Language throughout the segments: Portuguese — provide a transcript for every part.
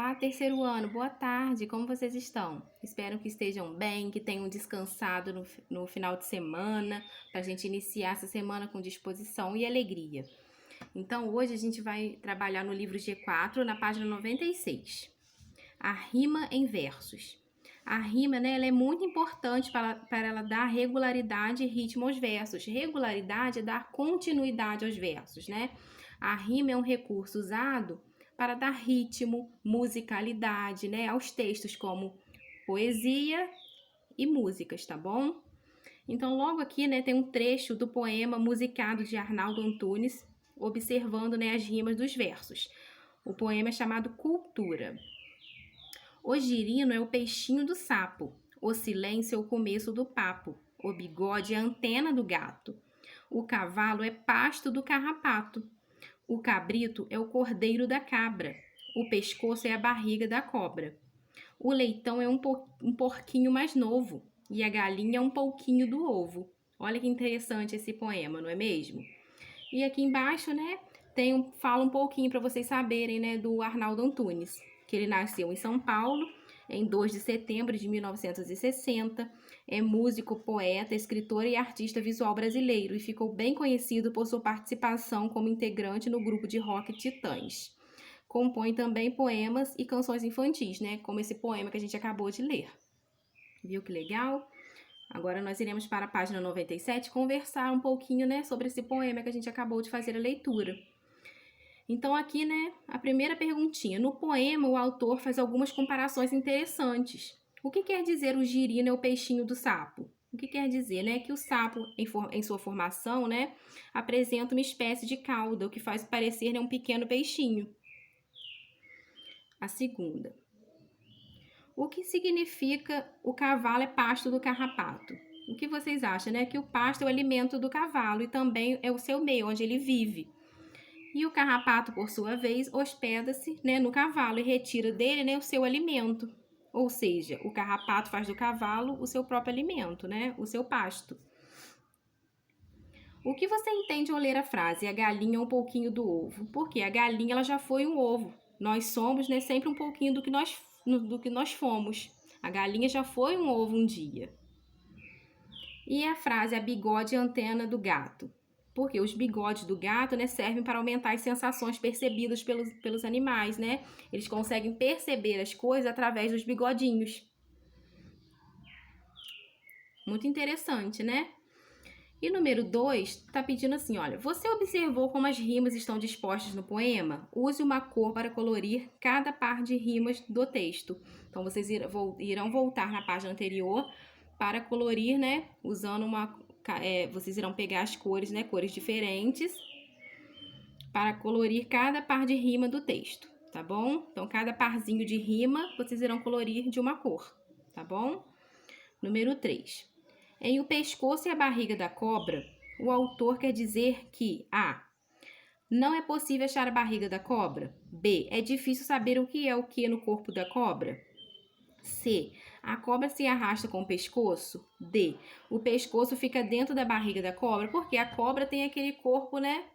Olá, terceiro ano, boa tarde, como vocês estão? Espero que estejam bem, que tenham descansado no final de semana, para a gente iniciar essa semana com disposição e alegria. Então, hoje a gente vai trabalhar no livro G4, na página 96. A rima em versos. A rima, né, ela é muito importante para ela dar regularidade e ritmo aos versos. Regularidade é dar continuidade aos versos, né? A rima é um recurso usado para dar ritmo, musicalidade, né, aos textos como poesia e músicas, tá bom? Então, logo aqui, né, tem um trecho do poema musicado de Arnaldo Antunes, observando, né, as rimas dos versos. O poema é chamado Cultura. O girino é o peixinho do sapo, o silêncio é o começo do papo, o bigode é a antena do gato, o cavalo é pasto do carrapato, o cabrito é o cordeiro da cabra, o pescoço é a barriga da cobra, o leitão é um porquinho mais novo e a galinha é um pouquinho do ovo. Olha que interessante esse poema, não é mesmo? E aqui embaixo, né, fala um pouquinho para vocês saberem, né, do Arnaldo Antunes, que ele nasceu em São Paulo em 2 de setembro de 1960, é músico, poeta, escritor e artista visual brasileiro e ficou bem conhecido por sua participação como integrante no grupo de rock Titãs. Compõe também poemas e canções infantis, né, como esse poema que a gente acabou de ler. Viu que legal? Agora nós iremos para a página 97 conversar um pouquinho, né, sobre esse poema que a gente acabou de fazer a leitura. Então aqui, né, a primeira perguntinha. No poema, o autor faz algumas comparações interessantes. O que quer dizer o girino é o peixinho do sapo? O que quer dizer, né, que o sapo, em sua formação, né, apresenta uma espécie de cauda, o que faz parecer, né, um pequeno peixinho. A segunda. O que significa o cavalo é pasto do carrapato? O que vocês acham, né? Que o pasto é o alimento do cavalo e também é o seu meio, onde ele vive. E o carrapato, por sua vez, hospeda-se, né, no cavalo e retira dele, né, o seu alimento. Ou seja, o carrapato faz do cavalo o seu próprio alimento, né, o seu pasto. O que você entende ao ler a frase? A galinha é um pouquinho do ovo. Porque a galinha ela já foi um ovo. Nós somos, né, sempre um pouquinho do que nós fomos. A galinha já foi um ovo um dia. E a frase a bigode e antena do gato. Porque os bigodes do gato, né, servem para aumentar as sensações percebidas pelos animais, né? Eles conseguem perceber as coisas através dos bigodinhos. Muito interessante, né? E número 2 está pedindo assim, olha, você observou como as rimas estão dispostas no poema? Use uma cor para colorir cada par de rimas do texto. Então, vocês irão voltar na página anterior para colorir, né, usando vocês irão pegar as cores, né, cores diferentes, para colorir cada par de rima do texto, tá bom? Então, cada parzinho de rima, vocês irão colorir de uma cor, tá bom? Número 3. Em O Pescoço e a Barriga da Cobra, o autor quer dizer que A. Não é possível achar a barriga da cobra. B. É difícil saber o que no corpo da cobra. C. A cobra se arrasta com o pescoço. D. O pescoço fica dentro da barriga da cobra, porque a cobra tem aquele corpo, né?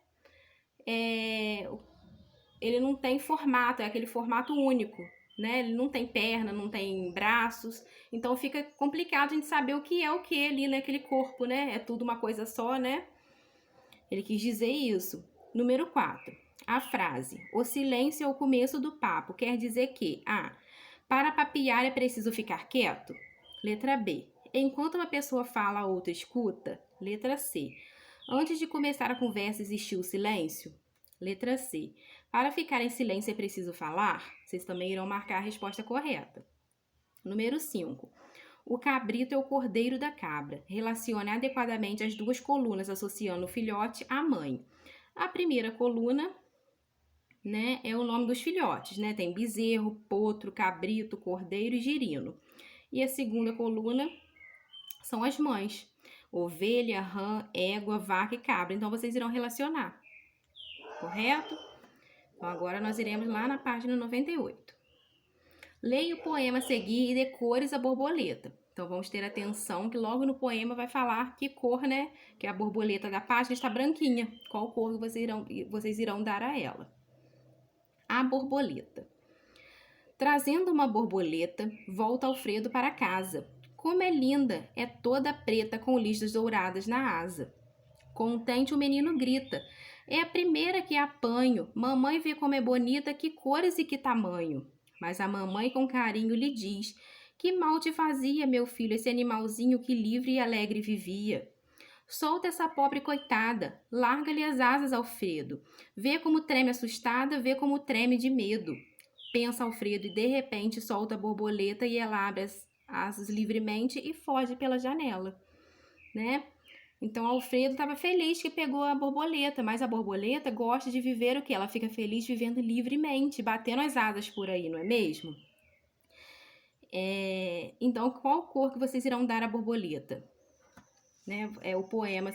Ele não tem formato, é aquele formato único, né? Ele não tem perna, não tem braços, então fica complicado a gente saber o que ali naquele corpo, né? É tudo uma coisa só, né? Ele quis dizer isso. Número 4. A frase, o silêncio é o começo do papo, quer dizer que A. Para papiar é preciso ficar quieto. Letra B. Enquanto uma pessoa fala, a outra escuta. Letra C. Antes de começar a conversa existiu o silêncio. Letra C. Para ficar em silêncio é preciso falar? Vocês também irão marcar a resposta correta. Número 5. O cabrito é o cordeiro da cabra. Relacione adequadamente as duas colunas, associando o filhote à mãe. A primeira coluna, né, é o nome dos filhotes, né? Tem bezerro, potro, cabrito, cordeiro e girino. E a segunda coluna são as mães: ovelha, rã, égua, vaca e cabra. Então, vocês irão relacionar, correto? Então, agora nós iremos lá na página 98. Leia o poema a seguir e dê cores à borboleta. Então, vamos ter atenção que logo no poema vai falar que cor, né? Que a borboleta da página está branquinha. Qual cor vocês irão dar a ela? A borboleta. Trazendo uma borboleta, volta Alfredo para casa. Como é linda, é toda preta com listas douradas na asa. Contente o menino grita, é a primeira que apanho, mamãe vê como é bonita, que cores e que tamanho. Mas a mamãe com carinho lhe diz, que mal te fazia, meu filho, esse animalzinho que livre e alegre vivia. Solta essa pobre coitada, larga-lhe as asas, Alfredo. Vê como treme assustada, vê como treme de medo. Pensa Alfredo e de repente solta a borboleta e ela abre as asas livremente e foge pela janela, né? Então Alfredo estava feliz que pegou a borboleta, mas a borboleta gosta de viver o quê? Ela fica feliz vivendo livremente, batendo as asas por aí, não é mesmo? Então, qual cor que vocês irão dar à borboleta? Né? O poema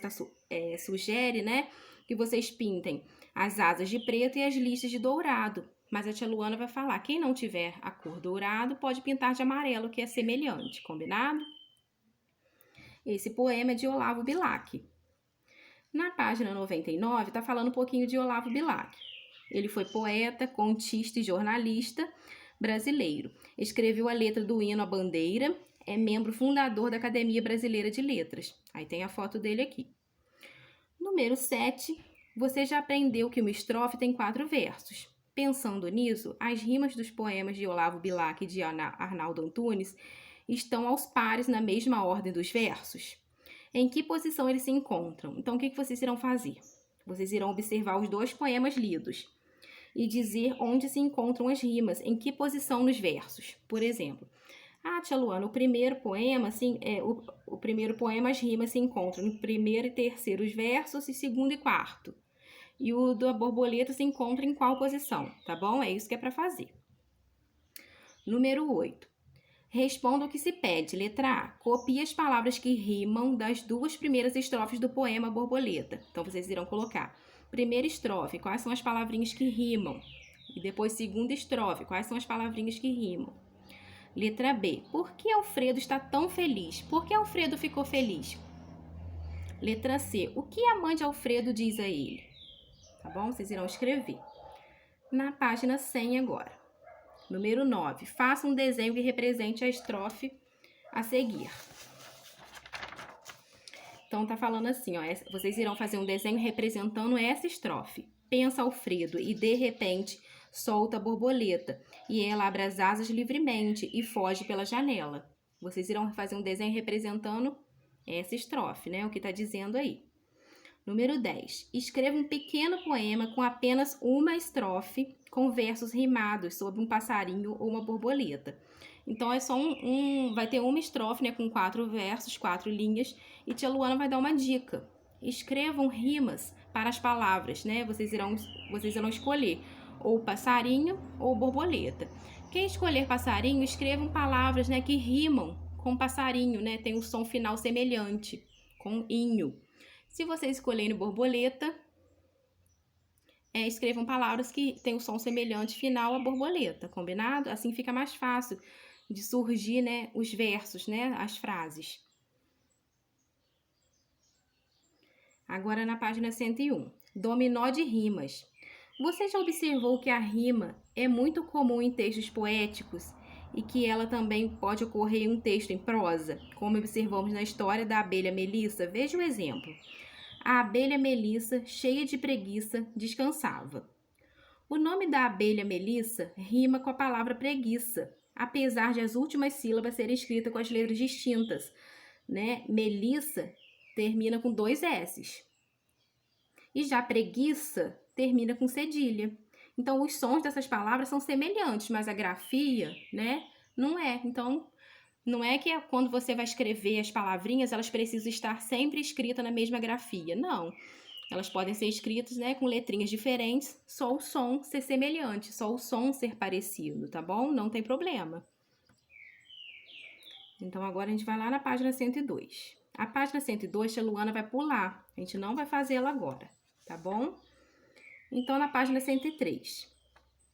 sugere, né, que vocês pintem as asas de preto e as listas de dourado. Mas a tia Luana vai falar, quem não tiver a cor dourado pode pintar de amarelo, que é semelhante, combinado? Esse poema é de Olavo Bilac. Na página 99 está falando um pouquinho de Olavo Bilac. Ele foi poeta, contista e jornalista brasileiro. Escreveu a letra do hino à bandeira, é membro fundador da Academia Brasileira de Letras. Aí tem a foto dele aqui. Número 7. Você já aprendeu que uma estrofe tem 4 versos. Pensando nisso, as rimas dos poemas de Olavo Bilac e de Arnaldo Antunes estão aos pares na mesma ordem dos versos. Em que posição eles se encontram? Então, o que vocês irão fazer? Vocês irão observar os 2 poemas lidos e dizer onde se encontram as rimas, em que posição nos versos. Por exemplo, tia Luana, o primeiro poema, o primeiro poema, as rimas se encontram no primeiro e terceiro versos e segundo e quarto. E o da borboleta se encontra em qual posição, tá bom? É isso que é para fazer. Número 8. Responda o que se pede. Letra A. Copie as palavras que rimam das 2 primeiras estrofes do poema Borboleta. Então, vocês irão colocar primeira estrofe, quais são as palavrinhas que rimam? E depois, segunda estrofe, quais são as palavrinhas que rimam? Letra B. Por que Alfredo está tão feliz? Por que Alfredo ficou feliz? Letra C. O que a mãe de Alfredo diz a ele? Tá bom? Vocês irão escrever. Na página 100 agora. Número 9. Faça um desenho que represente a estrofe a seguir. Então, tá falando assim, ó. Vocês irão fazer um desenho representando essa estrofe. Pensa Alfredo e, de repente, solta a borboleta. E ela abre as asas livremente e foge pela janela. Vocês irão fazer um desenho representando essa estrofe, né? O que tá dizendo aí. Número 10. Escreva um pequeno poema com apenas uma estrofe com versos rimados sobre um passarinho ou uma borboleta. Então, é só vai ter uma estrofe, né, com 4 versos, 4 linhas, e tia Luana vai dar uma dica. Escrevam rimas para as palavras, né? Vocês irão escolher ou passarinho ou borboleta. Quem escolher passarinho, escrevam palavras, né, que rimam com passarinho, né? Tem um som final semelhante, com inho. Se vocês escolherem borboleta, escrevam palavras que têm o som semelhante final à borboleta, combinado? Assim fica mais fácil de surgir, né, os versos, né, as frases. Agora na página 101. Dominó de rimas. Você já observou que a rima é muito comum em textos poéticos e que ela também pode ocorrer em um texto em prosa, como observamos na história da abelha Melissa? Veja o exemplo. A abelha Melissa, cheia de preguiça, descansava. O nome da abelha Melissa rima com a palavra preguiça, apesar de as últimas sílabas serem escritas com as letras distintas, né? Melissa termina com 2 S's. E já preguiça termina com cedilha. Então, os sons dessas palavras são semelhantes, mas a grafia, né, não é. Então, não é que quando você vai escrever as palavrinhas, elas precisam estar sempre escritas na mesma grafia. Não. Elas podem ser escritas, né, com letrinhas diferentes, só o som ser semelhante, só o som ser parecido, tá bom? Não tem problema. Então, agora a gente vai lá na página 102. A página 102, a Luana vai pular. A gente não vai fazer ela agora, tá bom? Então, na página 103.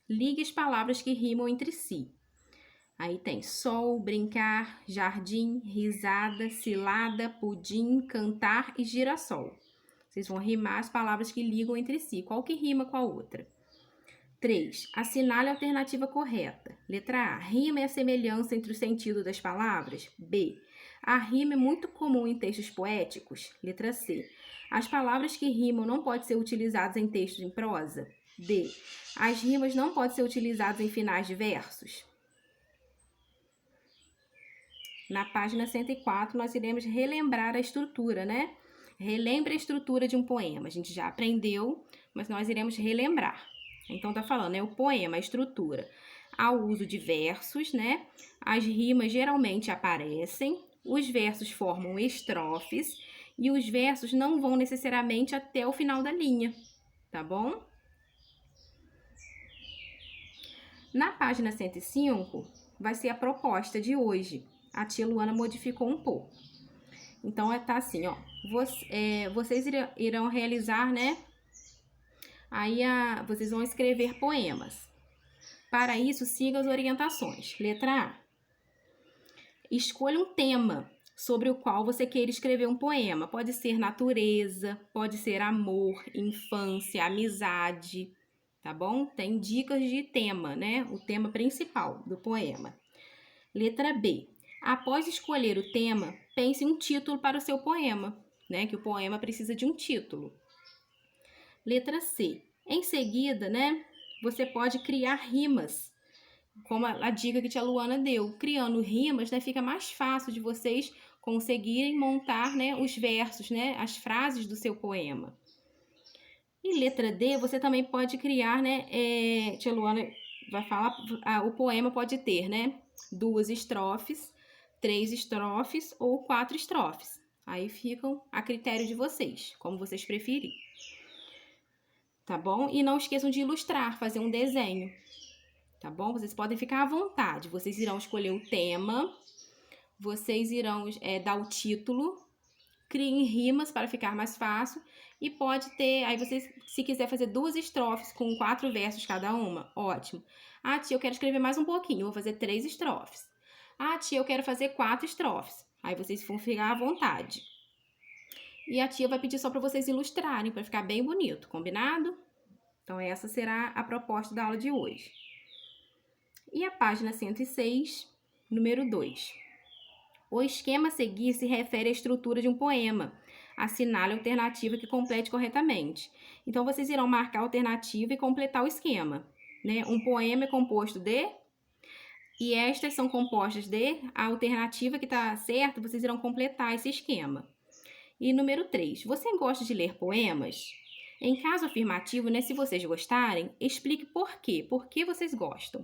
Ligue as palavras que rimam entre si. Aí tem sol, brincar, jardim, risada, cilada, pudim, cantar e girassol. Vocês vão rimar as palavras que ligam entre si. Qual que rima com a outra? 3. Assinale a alternativa correta. Letra A. Rima é a semelhança entre o sentido das palavras? B. A rima é muito comum em textos poéticos? Letra C. As palavras que rimam não podem ser utilizadas em textos em prosa? D. As rimas não podem ser utilizadas em finais de versos? Na página 104, nós iremos relembrar a estrutura, né? Relembre a estrutura de um poema. A gente já aprendeu, mas nós iremos relembrar. Então, tá falando, o poema, a estrutura. Há o uso de versos, né? As rimas geralmente aparecem, os versos formam estrofes e os versos não vão necessariamente até o final da linha, tá bom? Na página 105, vai ser a proposta de hoje. A tia Luana modificou um pouco. Então, tá assim, ó. Vocês irão realizar, né? Aí, vocês vão escrever poemas. Para isso, siga as orientações. Letra A. Escolha um tema sobre o qual você queira escrever um poema. Pode ser natureza, pode ser amor, infância, amizade, tá bom? Tem dicas de tema, né? O tema principal do poema. Letra B. Após escolher o tema, pense em um título para o seu poema, né? Que o poema precisa de um título. Letra C. Em seguida, né? Você pode criar rimas, como a dica que a tia Luana deu. Criando rimas, né? Fica mais fácil de vocês conseguirem montar, né? Os versos, né? As frases do seu poema. E letra D, você também pode criar, né? Tia Luana vai falar, o poema pode ter, né? 2 estrofes, 3 estrofes ou 4 estrofes. Aí ficam a critério de vocês, como vocês preferirem. Tá bom? E não esqueçam de ilustrar, fazer um desenho. Tá bom? Vocês podem ficar à vontade. Vocês irão escolher o tema, vocês irão dar o título, criem rimas para ficar mais fácil. E pode ter, aí vocês, se quiser fazer 2 estrofes com 4 versos cada uma, ótimo. Ah, tia, eu quero escrever mais um pouquinho, eu vou fazer 3 estrofes. Ah, tia, eu quero fazer 4 estrofes. Aí vocês vão ficar à vontade. E a tia vai pedir só para vocês ilustrarem, para ficar bem bonito, combinado? Então, essa será a proposta da aula de hoje. E a página 106, número 2. O esquema a seguir se refere à estrutura de um poema. Assinale a alternativa que complete corretamente. Então, vocês irão marcar a alternativa e completar o esquema, né? Um poema é composto de... E estas são compostas de... A alternativa que está certa, vocês irão completar esse esquema. E número 3. Você gosta de ler poemas? Em caso afirmativo, né? Se vocês gostarem, explique por quê. Por que vocês gostam?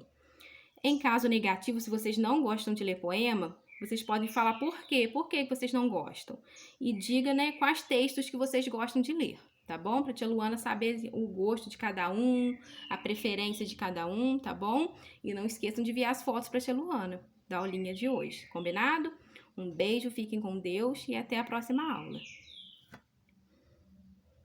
Em caso negativo, se vocês não gostam de ler poema, vocês podem falar por quê. Por que vocês não gostam? E diga, né, quais textos que vocês gostam de ler, tá bom? Para a tia Luana saber o gosto de cada um, a preferência de cada um, tá bom? E não esqueçam de enviar as fotos para a tia Luana da aulinha de hoje, combinado? Um beijo, fiquem com Deus e até a próxima aula.